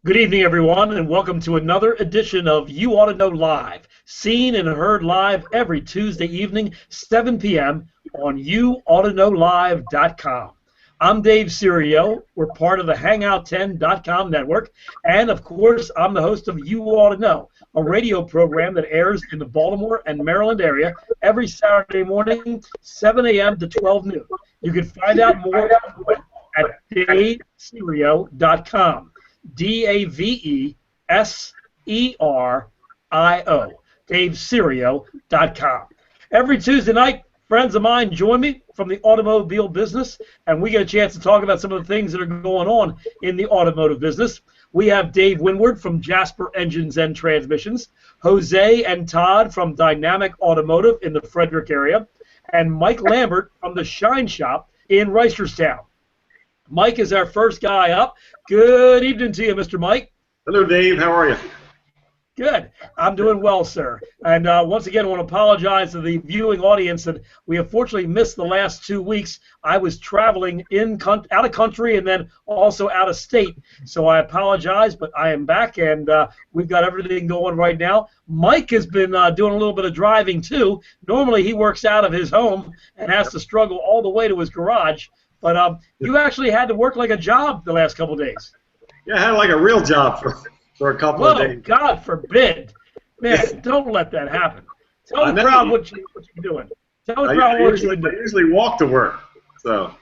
Good evening, everyone, and welcome to another edition of You Ought to Know Live, seen and heard live every Tuesday evening, 7 p.m. on YouAutoKnowLive.com. I'm Dave Serio. We're part of the Hangout10.com network, and of course, I'm the host of You Ought to Know, a radio program that airs in the Baltimore and Maryland area every Saturday morning, 7 a.m. to 12 noon. You can find out more at DaveSerio.com. DaveSerio, DaveSerio.com. Every Tuesday night, friends of mine join me from the automobile business, and we get a chance to talk about some of the things that are going on in the automotive business. We have Dave Winward from Jasper Engines and Transmissions, Jose and Todd from Dynamic Automotive in the Frederick area, and Mike Lambert from the Shine Shop in Reisterstown. Mike is our first guy up. Good evening to you, Mr. Mike. Hello, Dave. How are you? Good. I'm doing well, sir. And once again, I want to apologize to the viewing audience that we unfortunately missed the last 2 weeks. I was traveling out of country and then also out of state. So I apologize, but I am back, and we've got everything going right now. Mike has been doing a little bit of driving, too. Normally, he works out of his home and has to struggle all the way to his garage. But you actually had to work like a job the last couple of days. Yeah, I had like a real job for a couple of days. God forbid. Man, don't let that happen. Tell the crowd what you're doing. Tell the crowd what you're doing. I usually walk to work. So.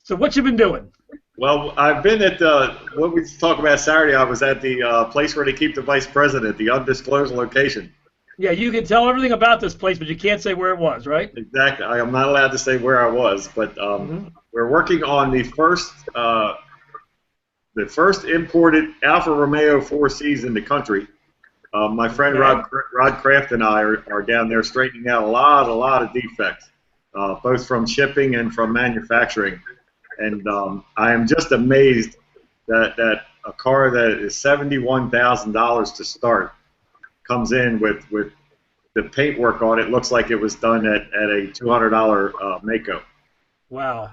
So what you been doing? Well, I've been at what we talked about Saturday. I was at the place where they keep the vice president, the undisclosed location. Yeah, you can tell everything about this place, but you can't say where it was, right? Exactly. I am not allowed to say where I was, but we're working on the first imported Alfa Romeo 4Cs in the country. My friend Rod Kraft and I are down there straightening out a lot of defects, both from shipping and from manufacturing. And I am just amazed that a car that is $71,000 to start comes in with the paintwork on it. Looks like it was done at a $200 Mako. Wow.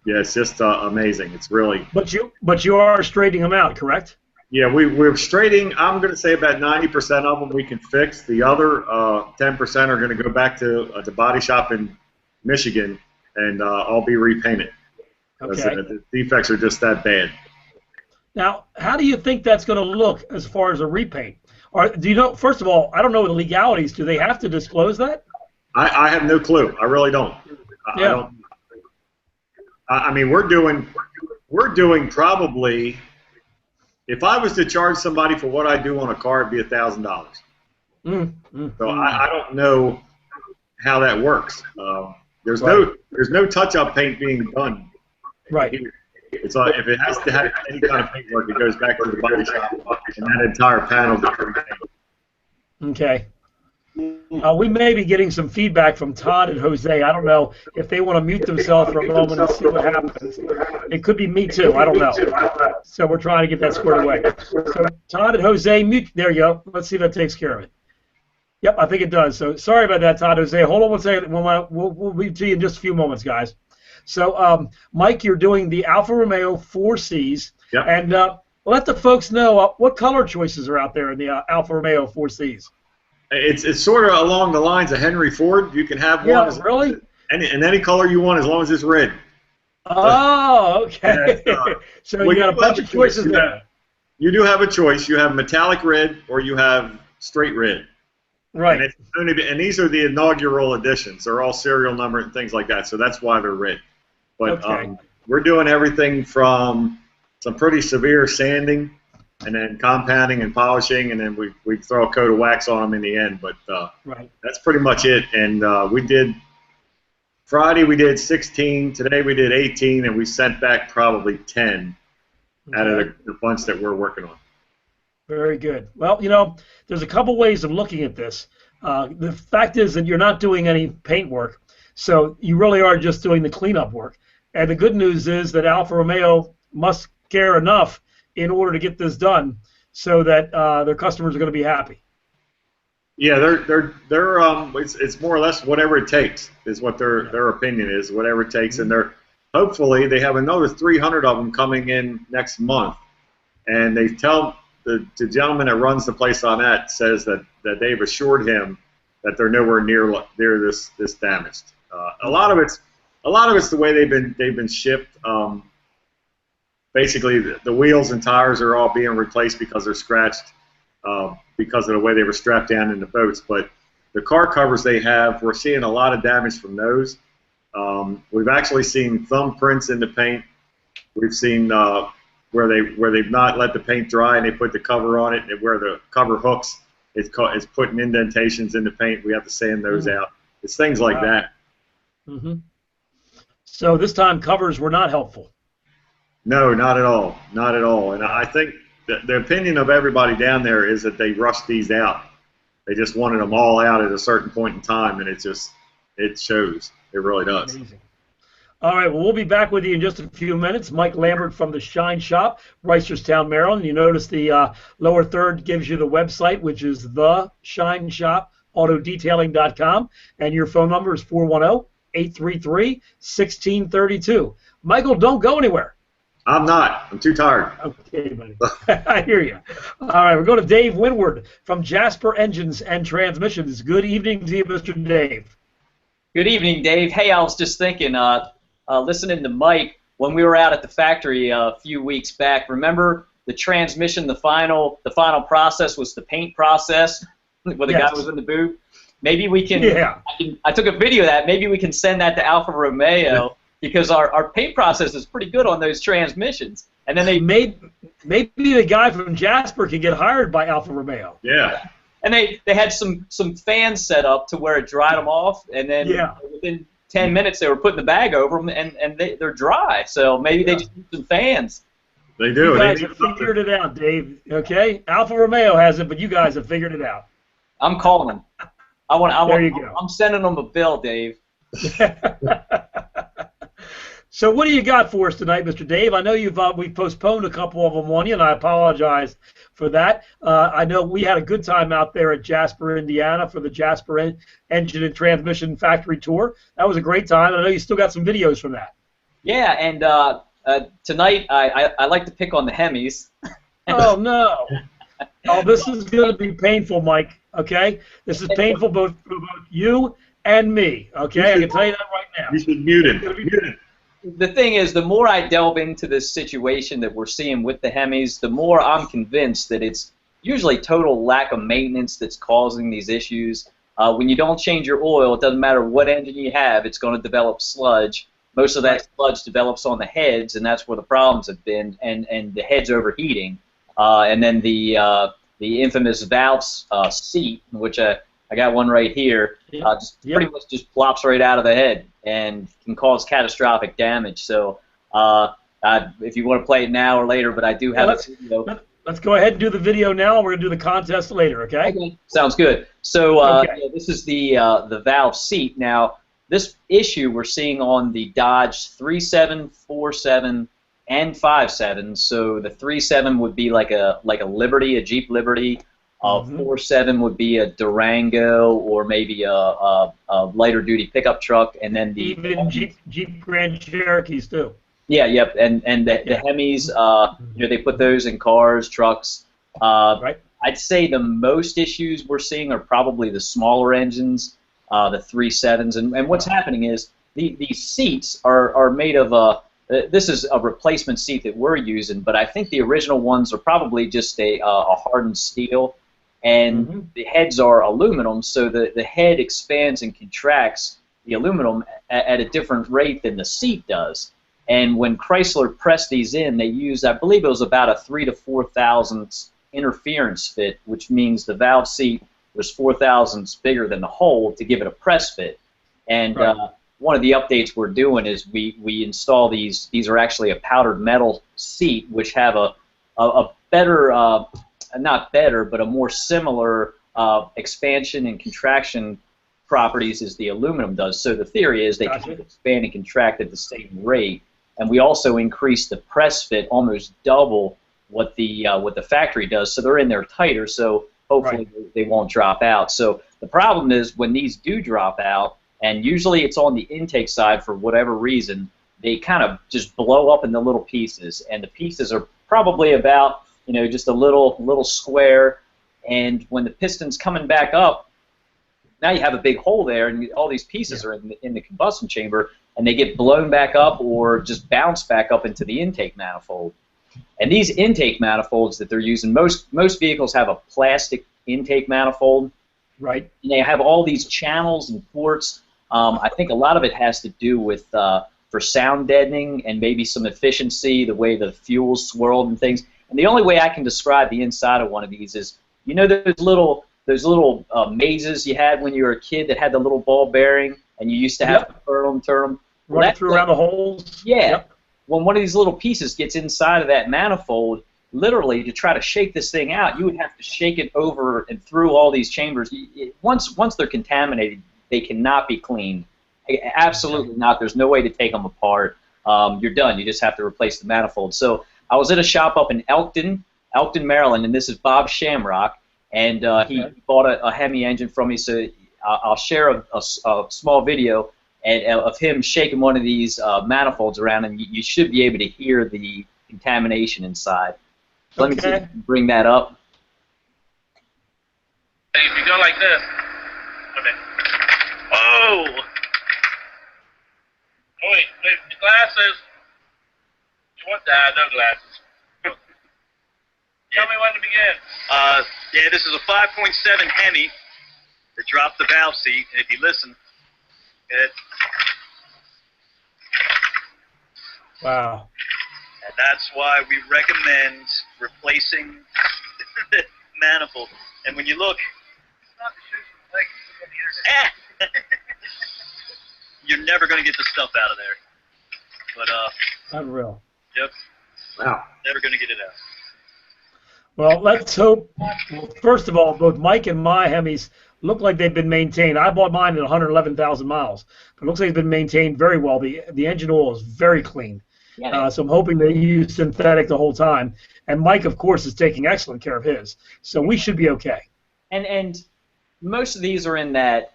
Yeah, it's just amazing. It's really. But you are straightening them out, correct? Yeah, we're straightening. I'm going to say about 90% of them we can fix. The other 10% are going to go back to the body shop in Michigan, and all be repainted. Okay. The defects are just that bad. Now, how do you think that's going to look as far as a repaint? Or do you know? First of all, I don't know the legalities. Do they have to disclose that? I have no clue. I really don't. Yeah. I don't. I mean, we're doing probably. If I was to charge somebody for what I do on a car, it'd be $1,000. So I don't know how that works. There's no touch-up paint being done. Right. It's if it has to have any kind of paintwork, it goes back to the body shop, and that entire panel gets repainted. Okay. We may be getting some feedback from Todd and Jose. I don't know if they want to mute themselves for a moment and see what happens. It could be me too. I don't know. So we're trying to get that squared away. So Todd and Jose, mute. There you go. Let's see if that takes care of it. Yep, I think it does. So sorry about that, Todd. Jose, hold on one second. We'll be to you in just a few moments, guys. So, Mike, you're doing the Alfa Romeo 4Cs, yep. And let the folks know what color choices are out there in the Alfa Romeo 4Cs. It's sort of along the lines of Henry Ford. You can have one. Yeah, really? Any color you want as long as it's red. Oh, okay. So you got a bunch of choices there. You do have a choice. You have metallic red or you have straight red. Right. And these are the inaugural editions. They're all serial numbered and things like that, so that's why they're red. But we're doing everything from some pretty severe sanding and then compounding and polishing, and then we throw a coat of wax on them in the end. But that's pretty much it. And Friday we did 16, today we did 18, and we sent back probably 10 out of the bunch that we're working on. Very good. Well, there's a couple ways of looking at this. The fact is that you're not doing any paint work, so you really are just doing the cleanup work. And the good news is that Alfa Romeo must care enough in order to get this done so that their customers are going to be happy. Yeah, it's more or less whatever it takes is what their opinion is, whatever it takes, and hopefully they have another 300 of them coming in next month. And they tell the gentleman that runs the place on that says that they've assured him that they're nowhere near this damaged. A lot of it's the way they've been shipped. Basically, the wheels and tires are all being replaced because they're scratched because of the way they were strapped down in the boats. But the car covers they have, we're seeing a lot of damage from those. We've actually seen thumbprints in the paint. We've seen where they've not let the paint dry and they put the cover on it, and where the cover hooks is putting indentations in the paint. We have to sand those out. It's things like that. Mm-hmm. So this time covers were not helpful. No, not at all. Not at all. And I think the opinion of everybody down there is that they rushed these out. They just wanted them all out at a certain point in time, and it shows. It really does. Amazing. All right, well, we'll be back with you in just a few minutes. Mike Lambert from the Shine Shop, Reisterstown, Maryland. You notice the lower third gives you the website, which is theshineshop.autodetailing.com, and your phone number is 410-833-1632. Michael, don't go anywhere. I'm not. I'm too tired. Okay, buddy. I hear you. All right, we're going to Dave Winward from Jasper Engines and Transmissions. Good evening to you, Mr. Dave. Good evening, Dave. Hey, I was just thinking, listening to Mike, when we were out at the factory a few weeks back, remember the transmission, the final process was the paint process where the guy was in the booth? Maybe we can, I took a video of that, maybe we can send that to Alfa Romeo because our paint process is pretty good on those transmissions. And then maybe the guy from Jasper can get hired by Alfa Romeo. Yeah. And they had some fans set up to where it dried them off, and then within 10 minutes they were putting the bag over them, and they're dry. So maybe they just need some fans. They do. You guys have figured it out, Dave. Okay, Alfa Romeo has it, but you guys have figured it out. I'm calling them. There you go. I'm sending them a bill, Dave. So what do you got for us tonight, Mr. Dave? I know we've postponed a couple of them on you, and I apologize for that. I know we had a good time out there at Jasper, Indiana for the Jasper Engine and Transmission Factory Tour. That was a great time. I know you still got some videos from that. Yeah, and tonight I like to pick on the Hemis. Oh, no. Oh, this is going to be painful, Mike, okay? This is painful both for both you and me, okay? I can tell you that right now. You should mute him. The thing is, the more I delve into this situation that we're seeing with the Hemis, the more I'm convinced that it's usually total lack of maintenance that's causing these issues. When you don't change your oil, it doesn't matter what engine you have, it's going to develop sludge. Most of that sludge develops on the heads, and that's where the problems have been, and the head's overheating. And then the infamous valve seat, which I got one right here, pretty much just plops right out of the head and can cause catastrophic damage. So if you want to play it now or later, but I do have a video. Let's go ahead and do the video now. We're going to do the contest later, okay? Sounds good. So this is the valve seat. Now, this issue we're seeing on the Dodge 37, 47, and 57. So the 37 would be like a Liberty, a Jeep Liberty. 47 would be a Durango or maybe a lighter duty pickup truck, and then even Jeep Grand Cherokees too. Yeah, yep, and the Hemis, they put those in cars, trucks. Right. I'd say the most issues we're seeing are probably the smaller engines, the 37s, and what's happening is these seats are made of this is a replacement seat that we're using, but I think the original ones are probably just a hardened steel. And the heads are aluminum, so the head expands and contracts the aluminum at a different rate than the seat does. And when Chrysler pressed these in, they used, I believe it was about a 3 to 4 thousandths interference fit, which means the valve seat was 4 thousandths bigger than the hole to give it a press fit. And one of the updates we're doing is we install these. These are actually a powdered metal seat, which have a better not better, but a more similar expansion and contraction properties as the aluminum does. So the theory is they can expand and contract at the same rate, and we also increase the press fit almost double what the factory does. So they're in there tighter, so hopefully they won't drop out. So the problem is when these do drop out, and usually it's on the intake side for whatever reason, they kind of just blow up into little pieces, and the pieces are probably about, you know, just a little square. And when the piston's coming back up, now you have a big hole there, and all these pieces are in the combustion chamber, and they get blown back up or just bounce back up into the intake manifold. And these intake manifolds that they're using, most vehicles have a plastic intake manifold. Right. And they have all these channels and ports. I think a lot of it has to do with for sound deadening and maybe some efficiency, the way the fuel's swirled and things. And the only way I can describe the inside of one of these is, you know, those little mazes you had when you were a kid that had the little ball bearing, and you used to have to turn them. Right through around the holes. Yeah. Yep. When one of these little pieces gets inside of that manifold, literally to try to shake this thing out, you would have to shake it over and through all these chambers. Once they're contaminated, they cannot be cleaned. Absolutely not. There's no way to take them apart. You're done. You just have to replace the manifold. So I was at a shop up in Elkton, Maryland, and this is Bob Shamrock, and he bought a Hemi engine from me. So I'll share a small video of him shaking one of these manifolds around, and you should be able to hear the contamination inside. So let me see if I can bring that up. If you go like this, okay. Oh! Oh wait, the glasses. You want that? No glasses. Tell me when to begin. Yeah, this is a 5.7 Hemi that dropped the valve seat, and if you listen, it. Wow. And that's why we recommend replacing the manifold. And when you look, It's not the shoes and legs on the internet. you're never going to get the stuff out of there. But Unreal. yep, Wow. never going to get it out. Well, let's hope. Well, first of all, both Mike and my Hemis look like they've been maintained. I bought mine at 111,000 miles. But it looks like it's been maintained very well. The engine oil is very clean. Yeah, So I'm hoping they use synthetic the whole time. And Mike, of course, is taking excellent care of his. So we should be okay. and most of these are in that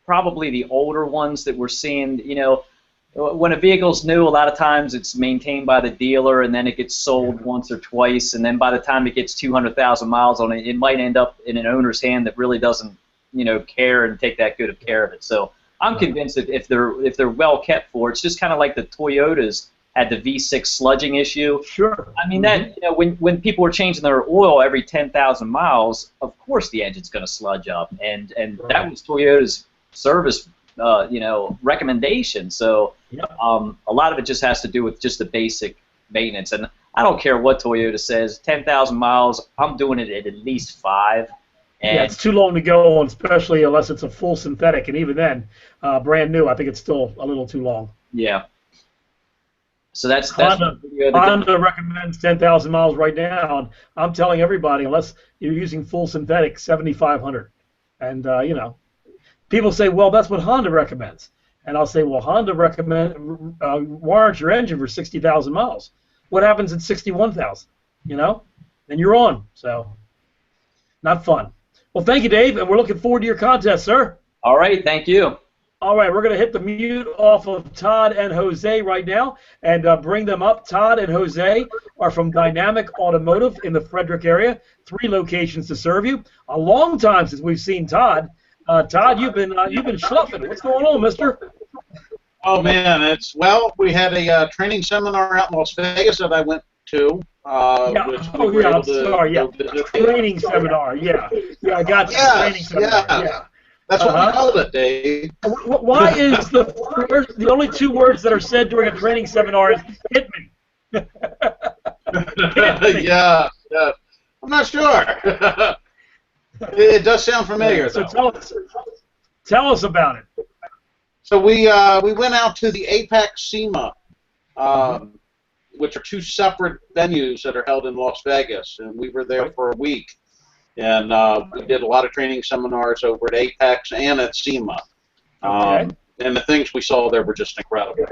probably the older ones that we're seeing. You know, when a vehicle's new, a lot of times it's maintained by the dealer, and then it gets sold once or twice, and then by the time it gets 200,000 miles on it, it might end up in an owner's hand that really doesn't, you know, care and take that good of care of it. So I'm convinced that if they're well kept for, it's just kind of like the Toyotas had the V6 sludging issue. Sure. I mean, that, you know, when people are changing their oil every 10,000 miles, of course the engine's going to sludge up, and that was Toyota's service, you know, recommendation. So a lot of it just has to do with just the basic maintenance, and I don't care what Toyota says. 10,000 miles, I'm doing it at least 5. And Yeah, it's too long to go on, especially unless it's a full synthetic, and even then, brand new, I think it's still a little too long. yeah. So that's Honda recommends 10,000 miles right now, and I'm telling everybody, unless you're using full synthetic, 7,500. And, you know, people say, well, that's what Honda recommends. And I'll say, well, Honda warrants your engine for 60,000 miles. What happens at 61,000? You know? And you're on. So, not fun. Well, thank you, Dave, and we're looking forward to your contest, sir. All right, thank you. All right, we're going to hit the mute off of Todd and Jose right now and bring them up. Todd and Jose are from Dynamic Automotive in the Frederick area. 3 locations to serve you. A long time since we've seen Todd. Todd, you've been schluffing. What's going on, mister? Oh, man, we had a training seminar out in Las Vegas that I went to. I'm sorry. Yeah, training seminar. Yeah, I got you. Training seminar. Yeah. That's what we called it, Dave. Why is the only 2 words that are said during a training seminar is hit me? Hit me. Yeah. I'm not sure. It does sound familiar, So though. tell us about it. So we went out to the Apex SEMA, which are 2 separate venues that are held in Las Vegas, and we were there for a week. And we did a lot of training seminars over at Apex and at SEMA. And the things we saw there were just incredible.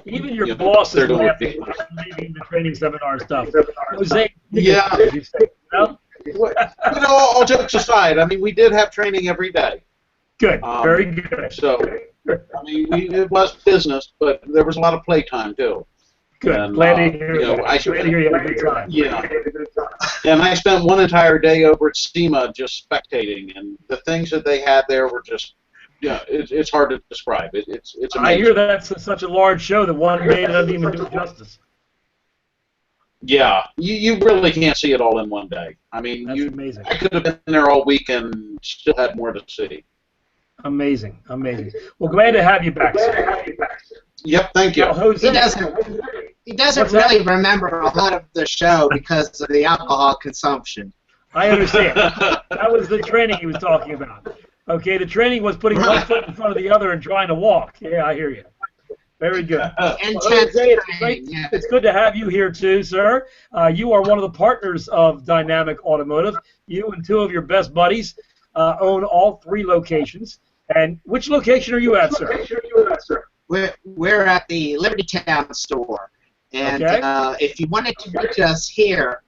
Even your boss is laughing leaving the training seminar stuff. Jose, yeah. You know? You know, all jokes aside, I mean, we did have training every day. Good, very good. So I mean, it was business, but there was a lot of playtime too. Good. And, Glad to hear you know, that. Glad to hear you had a good time. Yeah. And I spent one entire day over at SEMA just spectating, and the things that they had there were just, yeah, it's hard to describe. It's amazing. I hear that's such a large show that one day doesn't even do it justice. Yeah, you really can't see it all in one day. I mean, That's amazing. I could have been there all week and still had more to see. Amazing, amazing. Well, glad to have you back, sir. Yep, thank you. Now, Jose, He doesn't What's that? really remember a lot of the show because of the alcohol consumption. I understand. That was the training he was talking about. Okay, the training was putting one foot in front of the other and trying to walk. Yeah, I hear you. Very good. Intense Jose, it's training, great. yeah. It's good to have you here too, sir. You are one of the partners of Dynamic Automotive. You and two of your best buddies own all three locations. And which location are you at, sir? We're at the Liberty Town store. And Okay. if you wanted to reach us here,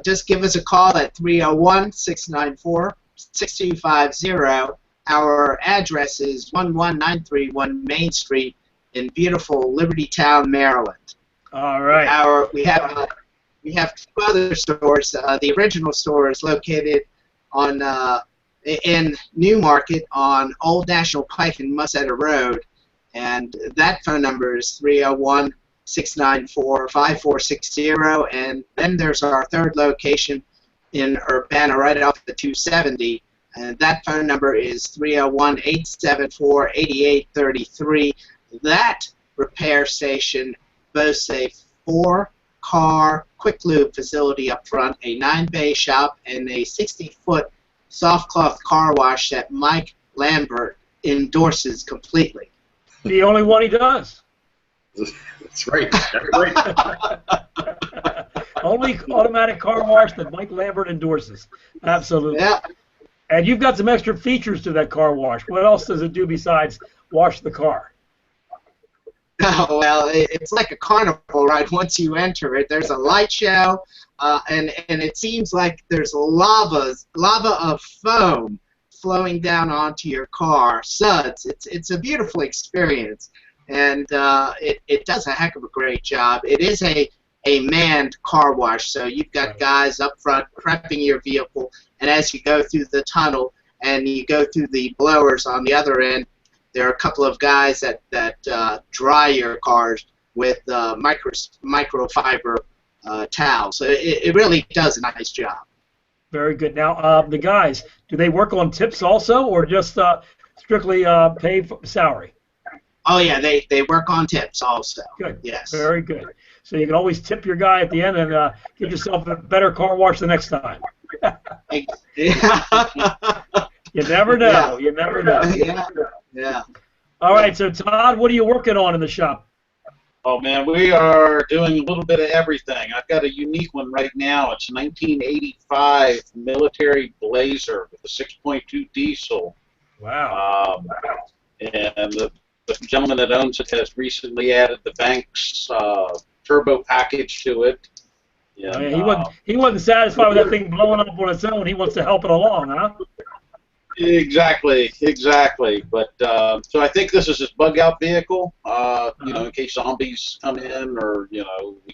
just give us a call at 301-694-6250. Our address is 11931 Main Street in beautiful Liberty Town, Maryland. All right. We have two other stores. The original store is located on in Newmarket on Old National Pike and Musetta Road, and that phone number is 301-694-5460. And then there's our third location in Urbana, right off the 270, and that phone number is 301-874-8833. That repair station boasts a 4-car quick lube facility up front, a 9-bay shop, and a 60-foot soft cloth car wash that Mike Lambert endorses completely. The only one he does. That's right. That's right. Only automatic car wash that Mike Lambert endorses. Absolutely. Yeah. And you've got some extra features to that car wash. What else does it do besides wash the car? Oh, well, it's like a carnival ride once you enter it. There's a light show, and it seems like there's lava of foam flowing down onto your car, suds. It's a beautiful experience, and it does a heck of a great job. It is a manned car wash, so you've got guys up front prepping your vehicle, and as you go through the tunnel and you go through the blowers on the other end, there are a couple of guys that dry your cars with microfiber towels. So it really does a nice job. Very good. Now, the guys, do they work on tips also, or just strictly pay for salary? Oh yeah, they work on tips also. Good. Yes. Very good. So you can always tip your guy at the end and get yourself a better car wash the next time. You never know. Yeah. You never know. Yeah. Yeah. All right. So Todd, what are you working on in the shop? Oh man, we are doing a little bit of everything. I've got a unique one right now. It's a 1985 military Blazer with a 6.2 diesel. Wow. And the gentleman that owns it has recently added the Banks turbo package to it. And, He wasn't satisfied with that thing blowing up on its own. He wants to help it along, huh? Exactly. But so I think this is his bug-out vehicle. You know, in case zombies come in or we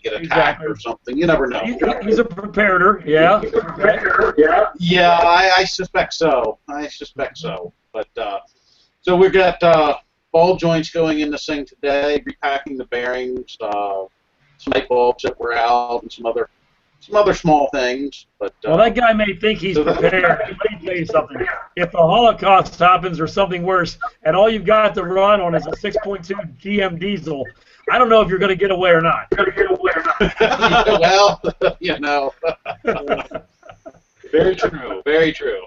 get attacked or something. You never know. He's a preparer. Yeah. Yeah, I suspect so. But so we've got ball joints going in this thing today, repacking the bearings, some light bulbs that were out, and some other small things. But well, that guy may think he's prepared. Let me tell you something. If the Holocaust happens or something worse, and all you've got to run on is a 6.2 GM diesel, I don't know if you're going to get away or not. Well, very true.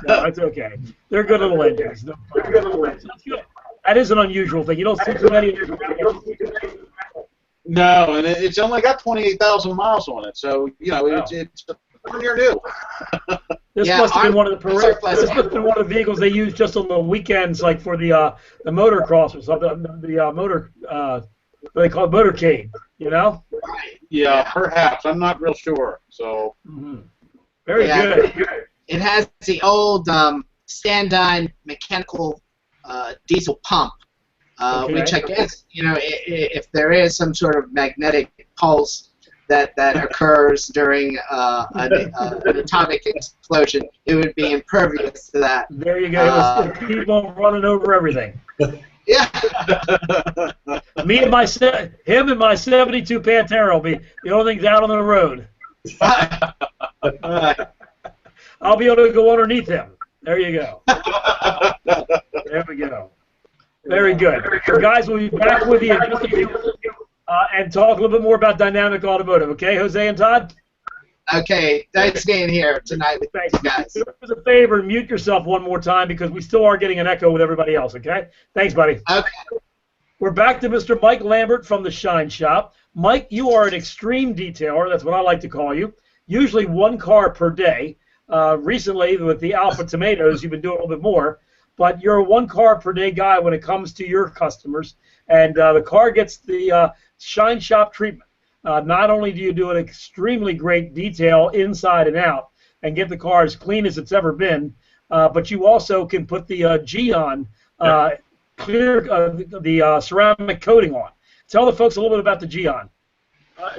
No, it's okay. They're good little engines. That is an unusual thing. You don't see too many. No, and it's only got 28,000 miles on it, so it's near new. This must have been one of the This must have been one of the vehicles they use just on the weekends, like for the motocross or something. The motor, what they call it, motorcade. Yeah, perhaps. I'm not real sure. So. Very good. It has the old Standine mechanical diesel pump which I guess, if there is some sort of magnetic pulse that occurs during an atomic explosion, it would be impervious to that. There you go. It'll keep on running over everything. Yeah. Him and my 72 Pantera will be the only things out on the road. I'll be able to go underneath him. There you go. There we go. Very good. So guys, we'll be back with you in just a few and talk a little bit more about Dynamic Automotive. Okay, Jose and Todd? Okay, nice being here tonight with you guys. Do us a favor and mute yourself one more time because we still are getting an echo with everybody else, okay? Thanks, buddy. Okay. We're back to Mr. Mike Lambert from the Shine Shop. Mike, you are an extreme detailer. That's what I like to call you. Usually one car per day. Recently, with the Alpha Tomatoes, you've been doing a little bit more. But you're a one car per day guy when it comes to your customers. And the car gets the Shine Shop treatment. Not only do you do an extremely great detail inside and out and get the car as clean as it's ever been, but you also can put the Geon clear the ceramic coating on. Tell the folks a little bit about the Geon.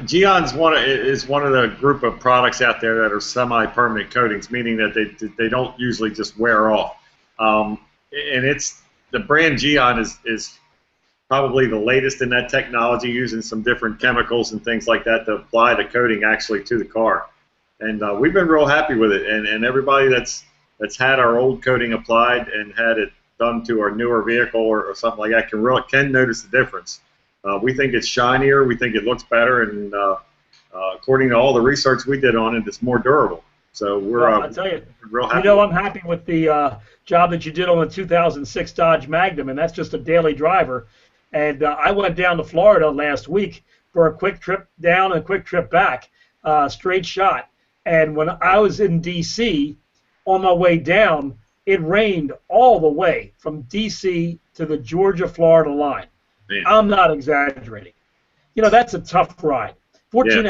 Geon's is one of the group of products out there that are semi-permanent coatings, meaning that they don't usually just wear off. And the brand Geon is probably the latest in that technology, using some different chemicals and things like that to apply the coating actually to the car. And we've been real happy with it. And everybody that's had our old coating applied and had it done to our newer vehicle or something like that can notice the difference. We think it's shinier. We think it looks better. And according to all the research we did on it, it's more durable. So we're I'll tell you, real happy. I'm happy with the job that you did on the 2006 Dodge Magnum, and that's just a daily driver. And I went down to Florida last week for a quick trip down and a quick trip back, straight shot. And when I was in D.C., on my way down, it rained all the way from D.C. to the Georgia-Florida line. Man. I'm not exaggerating. That's a tough ride. 14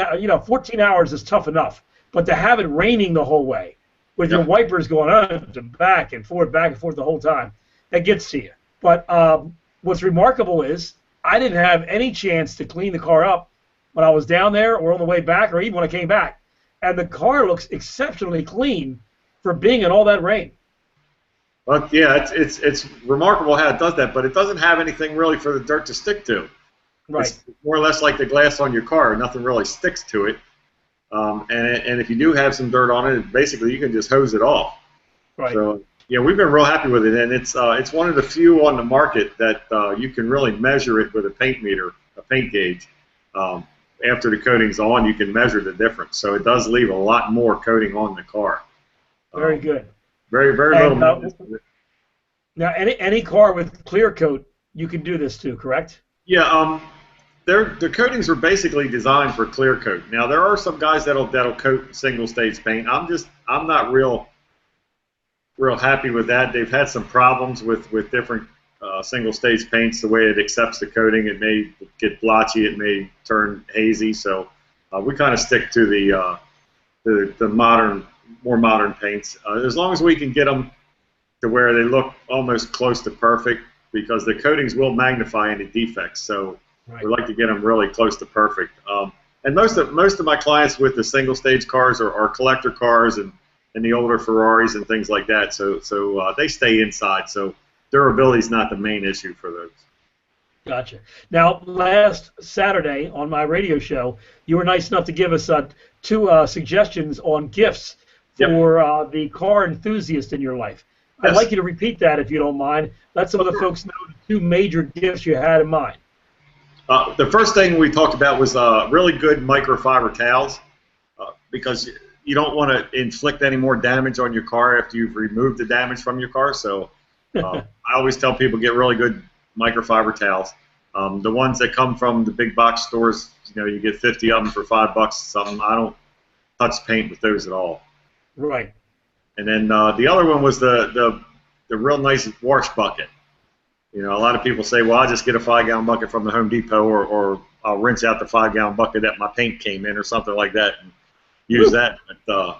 hours is tough enough. But to have it raining the whole way, with your wipers going up and back and forth the whole time, that gets to you. But what's remarkable is I didn't have any chance to clean the car up when I was down there or on the way back or even when I came back. And the car looks exceptionally clean for being in all that rain. Well, yeah, it's remarkable how it does that, but it doesn't have anything really for the dirt to stick to. Right. It's more or less like the glass on your car. Nothing really sticks to it. And if you do have some dirt on it, basically you can just hose it off. Right. So yeah, we've been real happy with it, and it's one of the few on the market that you can really measure it with a paint meter, a paint gauge. After the coating's on, you can measure the difference. So it does leave a lot more coating on the car. Very good. Very little. Now, any car with clear coat, you can do this too, correct? Yeah. The coatings are basically designed for clear coat. Now there are some guys that'll coat single stage paint. I'm not real happy with that. They've had some problems with different single stage paints. The way it accepts the coating, it may get blotchy, it may turn hazy. So we kind of stick to the more modern paints. As long as we can get them to where they look almost close to perfect, because the coatings will magnify any defects. So we like to get them really close to perfect. And most of my clients with the single stage cars are collector cars and the older Ferraris and things like that. So they stay inside. So durability is not the main issue for those. Gotcha. Now, last Saturday on my radio show, you were nice enough to give us two suggestions on gifts for the car enthusiast in your life. Yes. I'd like you to repeat that if you don't mind. Let some of the folks know the two major gifts you had in mind. The first thing we talked about was really good microfiber towels, because you don't want to inflict any more damage on your car after you've removed the damage from your car. So I always tell people get really good microfiber towels. The ones that come from the big box stores, you get 50 of them for $5 or something. I don't touch paint with those at all. Right. And then the other one was the real nice wash bucket. A lot of people say, well, I'll just get a 5-gallon bucket from the Home Depot, or I'll rinse out the 5-gallon bucket that my paint came in or something like that and use that. But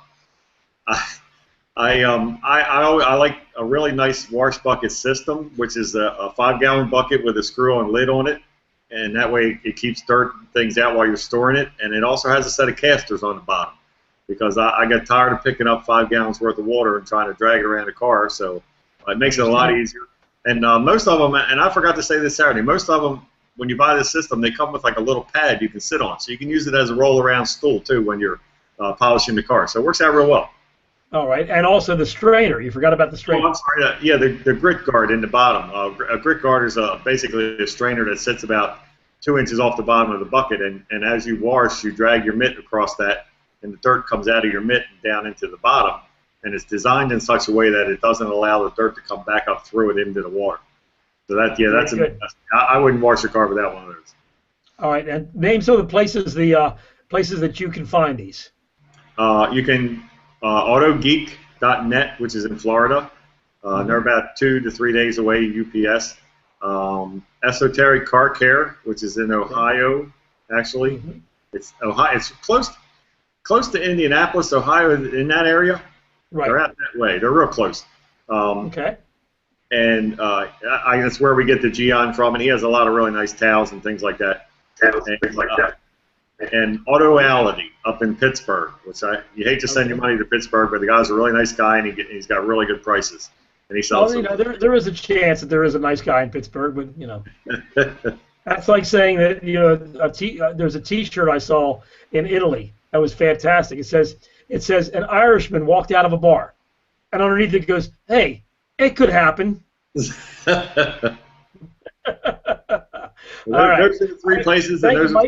I like a really nice wash bucket system, which is a 5-gallon bucket with a screw-on lid on it, and that way it keeps dirt and things out while you're storing it. And it also has a set of casters on the bottom, because I got tired of picking up 5 gallons worth of water and trying to drag it around the car, so it makes it a lot easier. And most of them, and I forgot to say this Saturday, most of them, when you buy this system, they come with like a little pad you can sit on, so you can use it as a roll-around stool too when you're polishing the car. So it works out real well. All right, and also the strainer. You forgot about the strainer. Oh, I'm sorry. Yeah, the grit guard in the bottom. A grit guard is basically a strainer that sits about 2 inches off the bottom of the bucket, and as you wash, you drag your mitt across that, and the dirt comes out of your mitt and down into the bottom, and it's designed in such a way that it doesn't allow the dirt to come back up through it into the water. So that's good. I wouldn't wash your car without one of those. All right, and name some of the places that you can find these. You can autogeek.net, which is in Florida. They're about 2 to 3 days away, UPS. Esoteric Car Care, which is in Ohio, actually. It's Ohio. It's close to Indianapolis, Ohio, in that area. Right. They're out that way. They're real close. Okay. And that's where we get the Gian from, and he has a lot of really nice towels and things like that. And AutoAlity up in Pittsburgh, which you hate to send your money to Pittsburgh, but the guy's a really nice guy, and he's got really good prices. And he sells. Well, there is a chance that there is a nice guy in Pittsburgh, but that's like saying that there's a T-shirt I saw in Italy that was fantastic. It says an Irishman walked out of a bar, and underneath it goes, "Hey, it could happen." All right. Those are the 3 places, and those are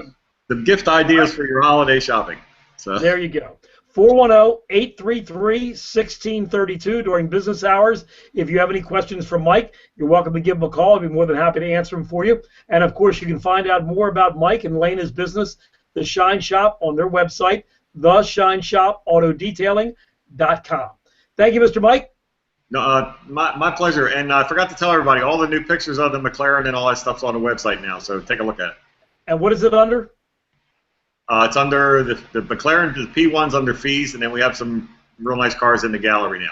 the gift ideas for your holiday shopping. So there you go. 410-833-1632 during business hours. If you have any questions for Mike, you're welcome to give him a call. I'd be more than happy to answer them for you. And, of course, you can find out more about Mike and Lena's business, The Shine Shop, on their website, theshineshopAutoDetailing.com. Thank you, Mr. Mike. No, my pleasure. And I forgot to tell everybody, all the new pictures of the McLaren and all that stuff's on the website now, so take a look at it. And what is it under? It's under the McLaren, the P1's under fees, and then we have some real nice cars in the gallery now.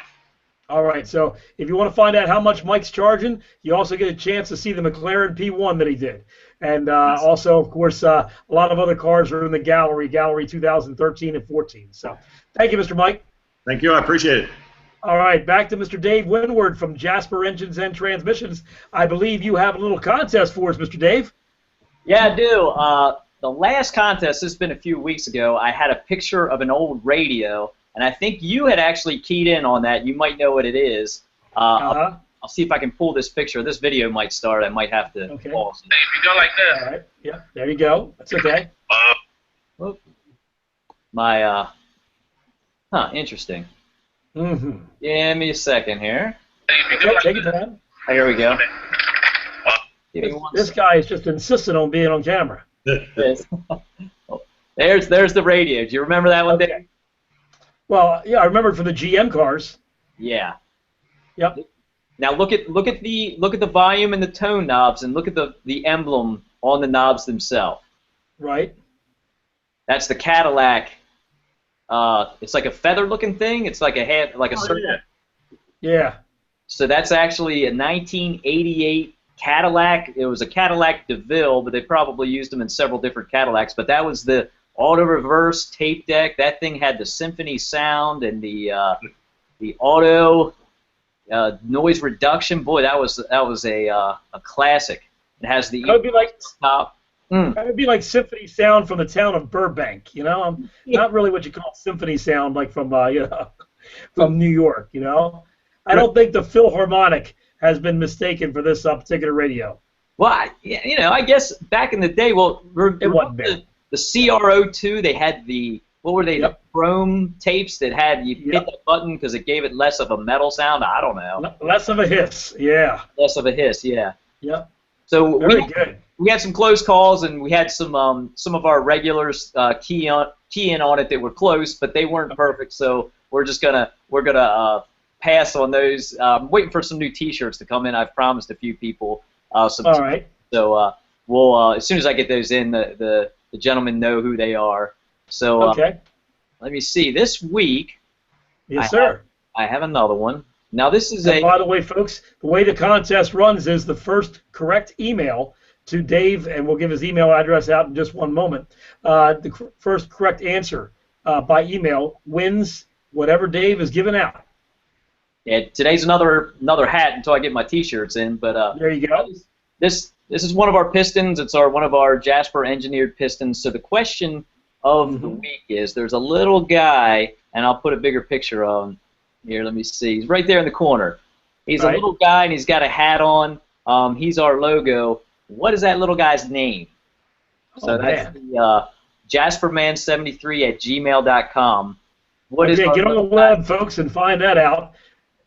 All right, so if you want to find out how much Mike's charging, you also get a chance to see the McLaren P1 that he did. And also, of course, a lot of other cars are in the gallery 2013 and 14. So thank you, Mr. Mike. Thank you. I appreciate it. All right, back to Mr. Dave Windward from Jasper Engines and Transmissions. I believe you have a little contest for us, Mr. Dave. Yeah, I do. The last contest, this has been a few weeks ago, I had a picture of an old radio, and I think you had actually keyed in on that. You might know what it is. I'll see if I can pull this picture. This video might start. I might have to pause. If you go like this. All right. Yeah, there you go. That's okay. Whoop. Interesting. Mm-hmm. Give me a second here. Take your time. Oh, here we go. This guy is just insistent on being on camera. Yes. There's the radio. Do you remember that one, Dave? Well, yeah, I remember it for the GM cars. Yeah. Yep. Now look at the volume and the tone knobs, and look at the emblem on the knobs themselves. Right. That's the Cadillac. It's like a feather-looking thing. It's like a circle. Yeah. So that's actually a 1988 Cadillac. It was a Cadillac DeVille, but they probably used them in several different Cadillacs. But that was the auto-reverse tape deck. That thing had the symphony sound and the auto noise reduction. Boy, that was a classic. It has the that would be like top. That would be like symphony sound from the town of Burbank. Not really what you call symphony sound like from from New York. I don't think the Philharmonic has been mistaken for this particular radio. Well, I guess back in the day, the CR02, they had the, what were they, the chrome tapes that had, you hit the button because it gave it less of a metal sound? I don't know. Less of a hiss, yeah. Less of a hiss, yeah. Yep. So good. We had some close calls, and we had some of our regulars key in on it that were close, but they weren't perfect, so we're gonna pass on those. I'm waiting for some new T-shirts to come in. I've promised a few people some. All right. So we'll as soon as I get those in, the gentlemen know who they are. So okay. Let me see. This week, yes, sir. I have another one. Now this is And by the way, folks, the way the contest runs is the first correct email to Dave, and we'll give his email address out in just one moment. The first correct answer by email wins whatever Dave is giving out. Yeah, today's another hat until I get my T-shirts in. But there you go. This is one of our pistons. It's one of our Jasper engineered pistons. So the question of the week is: there's a little guy, and I'll put a bigger picture on here. Let me see. He's right there in the corner. He's a little guy, and he's got a hat on. He's our logo. What is that little guy's name? So that's the JasperMan73@gmail.com. Get on the web, folks, and find that out.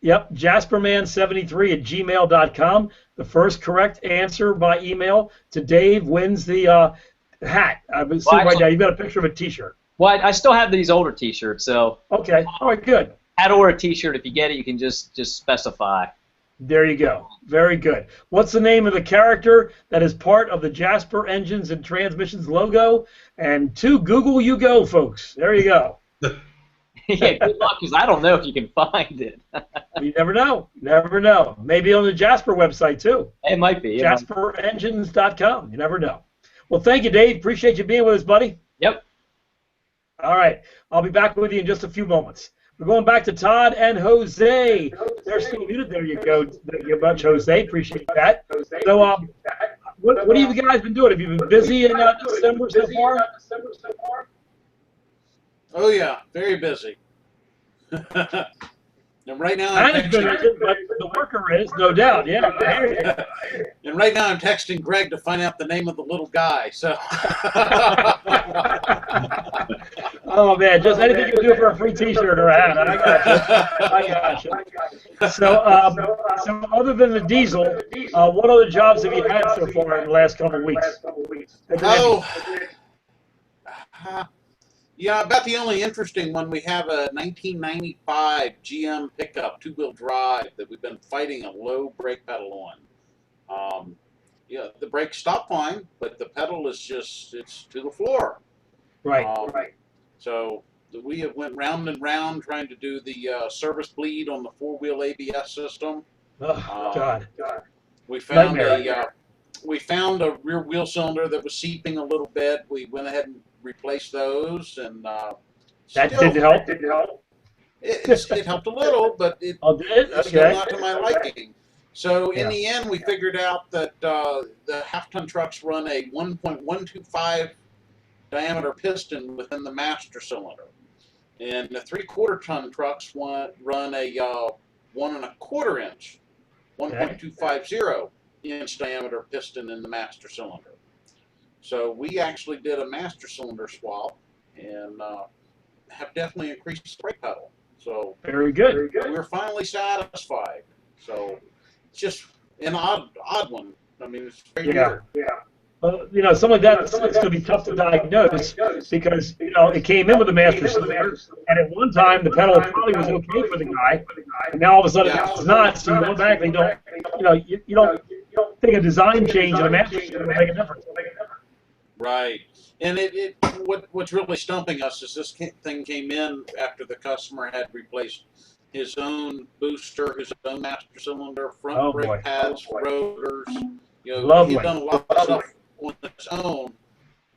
Yep, JasperMan73@gmail.com. The first correct answer by email to Dave wins the hat. I'm seeing right now. You've got a picture of a T-shirt. Well, I still have these older T-shirts, so. Okay. All right. Good. Hat or a T-shirt. If you get it, you can just specify. There you go. Very good. What's the name of the character that is part of the Jasper Engines and Transmissions logo? And to Google you go, folks. There you go. Yeah, good luck, because I don't know if you can find it. You never know. Never know. Maybe on the Jasper website, too. It might be. JasperEngines.com. You never know. Well, thank you, Dave. Appreciate you being with us, buddy. Yep. All right. I'll be back with you in just a few moments. We're going back to Todd and Jose. They're still muted. There you go. Thank you much, Jose. Appreciate that. So, what have you guys been doing? Have you been busy in December so far? Oh yeah, very busy. And right now I'm texting. But the worker is, no doubt. Yeah. And right now I'm texting Greg to find out the name of the little guy. So. Oh man, just anything you can do for a free T-shirt or a hat. I got you. So other than the diesel, what other jobs have you had so far in the last couple of weeks? Yeah, about the only interesting one, we have a 1995 GM pickup, two-wheel drive, that we've been fighting a low brake pedal on. Yeah, the brakes stop fine, but the pedal is it's to the floor. Right. So we have went round and round trying to do the service bleed on the four-wheel ABS system. Oh, God. We found a rear wheel cylinder that was seeping a little bit. We went ahead and replaced those, and that didn't help. It helped a little, but it's still not to my liking. So in the end, we figured out that the half-ton trucks run a 1.125 diameter piston within the master cylinder, and the 3/4-ton trucks run a 1¼ inch, 1.250 inch diameter piston in the master cylinder. So we actually did a master cylinder swap and have definitely increased the brake pedal. So very good. We're finally satisfied. So it's just an odd one. I mean, it's very weird. Well, something like that, it's going to be tough to diagnose because, it came in with a master cylinder, and at one time the pedal probably was okay for the guy, and now all of a sudden it's not, so you go back and you don't think a design change in a master cylinder will make a difference. Right. And what's really stumping us is this thing came in after the customer had replaced his own booster, his own master cylinder, front brake pads, rotors. Lovely. He's done a lot of stuff on his own.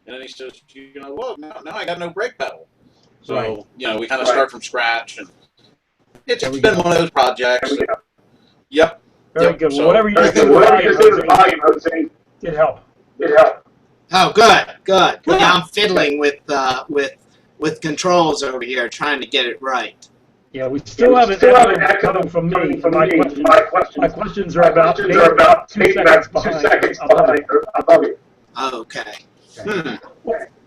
And then he says, well, now I got no brake pedal. So, we kind of start from scratch. And it's been one of those projects. Yep. Very good. So, whatever you do with volume, Jose, it helped. Oh, good. Yeah, I'm fiddling with controls over here, trying to get it right. Yeah, we still have an echo coming from me. My questions are about 2 seconds behind above you. Okay.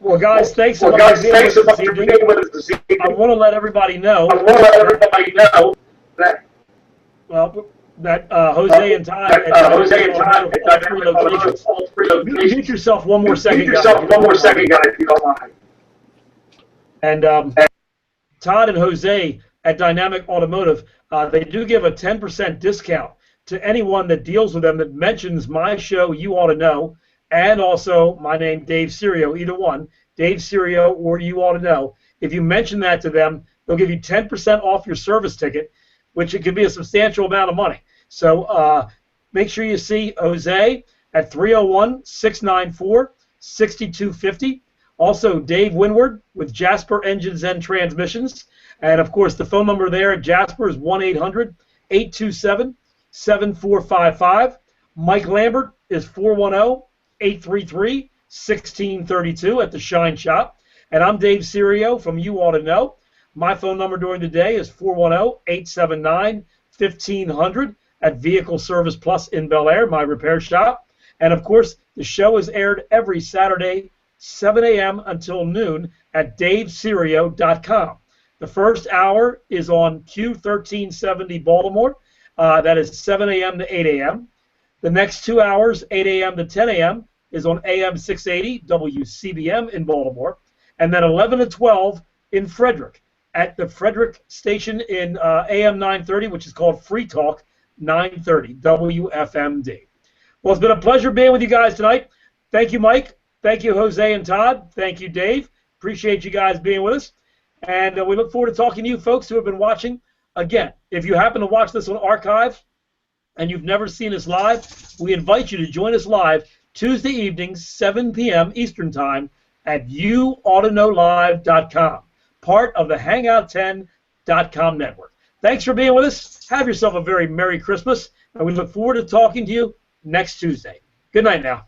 Well, guys, thanks so much for being with us this evening. I want to let everybody know that Jose and Todd at all 3 locations. Mute yourself one more second, guys, if you don't mind. And Todd and Jose at Dynamic Automotive, they do give a 10% discount to anyone that deals with them that mentions my show, You Ought to Know, and also my name, Dave Serio, either one, Dave Serio or You Ought to Know. If you mention that to them, they'll give you 10% off your service ticket. which it could be a substantial amount of money. So make sure you see Jose at 301-694-6250. Also, Dave Winward with Jasper Engines and Transmissions. And, of course, the phone number there at Jasper is 1-800-827-7455. Mike Lambert is 410-833-1632 at the Shine Shop. And I'm Dave Serio from You Ought to Know. My phone number during the day is 410-879-1500 at Vehicle Service Plus in Bel Air, my repair shop. And, of course, the show is aired every Saturday, 7 a.m. until noon at daveserio.com. The first hour is on Q1370 Baltimore. That is 7 a.m. to 8 a.m. The next 2 hours, 8 a.m. to 10 a.m., is on AM 680 WCBM in Baltimore. And then 11 to 12 in Frederick at the Frederick station in AM 930, which is called Free Talk 930 WFMD. Well, it's been a pleasure being with you guys tonight. Thank you, Mike. Thank you, Jose and Todd. Thank you, Dave. Appreciate you guys being with us. And we look forward to talking to you folks who have been watching. Again, if you happen to watch this on archive and you've never seen us live, we invite you to join us live Tuesday evenings, 7 p.m. Eastern Time at YouAutoKnowLive.com, part of the Hangout10.com network. Thanks for being with us. Have yourself a very Merry Christmas, and we look forward to talking to you next Tuesday. Good night now.